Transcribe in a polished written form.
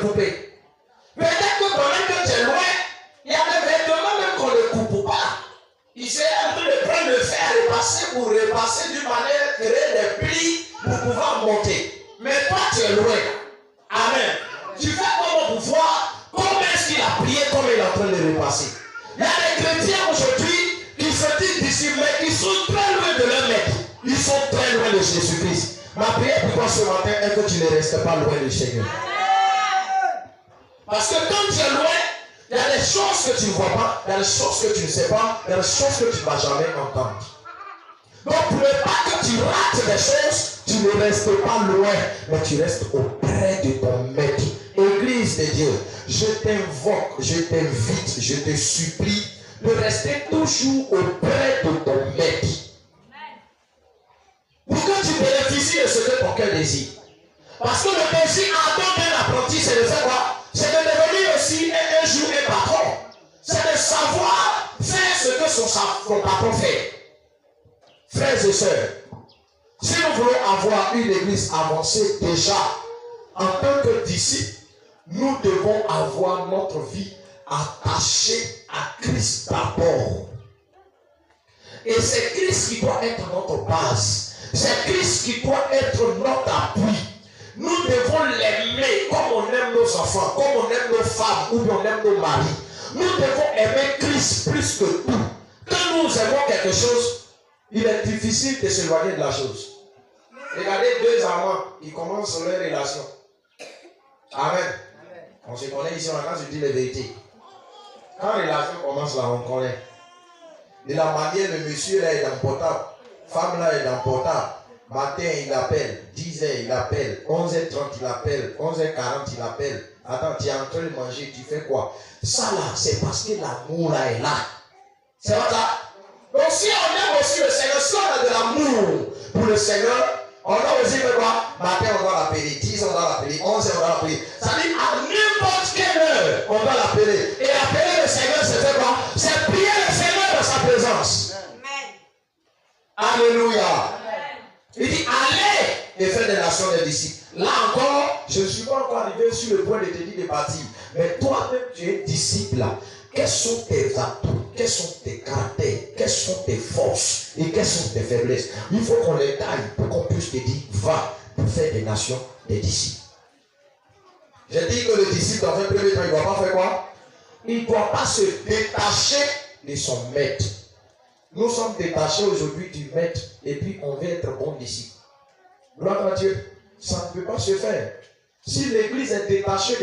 couper. Peut-être que pendant que tu es loin, il y a des vêtements même qu'on ne coupe pas. Il s'est en train de prendre le fer et passer pour repasser d'une manière, créer des plis pour pouvoir monter. Mais toi, tu es loin. Amen. Tu fais comment pour voir comment est-ce qu'il a prié, comme il est en train de repasser. Il y a des chrétiens aujourd'hui qui se disent disciples, mais ils sont très loin de leur maître. Ils sont très loin de Jésus-Christ. Ma prière pour toi ce matin est que tu ne restes pas loin du Seigneur. Parce que quand tu es loin, il y a des choses que tu ne vois pas, il y a des choses que tu ne sais pas, il y a des choses que tu ne vas jamais entendre. Donc pour ne pas que tu rates des choses, tu ne restes pas loin, mais tu restes auprès de ton maître. Église de Dieu, je t'invoque, je t'invite, je te supplie de rester toujours auprès de ton maître. Pour que tu bénéficies de ce que ton cœur désire. Parce que le désir en tant qu'apprenti, c'est de faire quoi? C'est de devenir aussi un jour un patron. C'est de savoir faire ce que son patron fait. Frères et sœurs, si nous voulons avoir une église avancée déjà, en tant que disciples, nous devons avoir notre vie attachée à Christ d'abord. Et c'est Christ qui doit être notre base. C'est Christ qui doit être notre appui. Nous devons l'aimer comme on aime nos enfants, comme on aime nos femmes ou on aime nos maris. Nous devons aimer Christ plus que tout. Quand nous aimons quelque chose, il est difficile de s'éloigner de la chose. Regardez deux amants qui commencent leur relation. Amen. On se connaît ici, on a dit les vérités. Quand la relation commence là, on connaît. De la manière, le monsieur là est dans le portable. Femme là est dans le portable. Matin, il appelle. 10h, il appelle. 11h30, il appelle. 11h40, il appelle. Attends, tu es en train de manger, tu fais quoi? Ça là, c'est parce que l'amour là est là. C'est pas ça? Donc si on aime aussi le Seigneur, si on a de l'amour pour le Seigneur, on doit aussi faire quoi? Matin, on doit l'appeler. 10h, on doit l'appeler. 11h, on doit l'appeler. Ça dit à n'importe quelle heure, on doit l'appeler. Et appeler le Seigneur, c'est faire quoi? C'est prier le Seigneur dans sa présence. Amen. Alléluia. Il dit, allez et faites des nations des disciples. Là encore, je ne suis pas encore arrivé sur le point de te dire de partir. Mais toi-même, tu es disciple là. Quels sont tes atouts? Quels sont tes caractères? Quelles sont tes forces? Et quelles sont tes faiblesses? Il faut qu'on les taille pour qu'on puisse te dire, va pour faire des nations des disciples. J'ai dit que le disciple, dans un premier temps, il ne doit pas faire quoi? Il ne doit pas se détacher de son maître. Nous sommes détachés aujourd'hui du maître et puis on veut être bon disciple. Gloire à Dieu. Ça ne peut pas se faire. Si l'église est détachée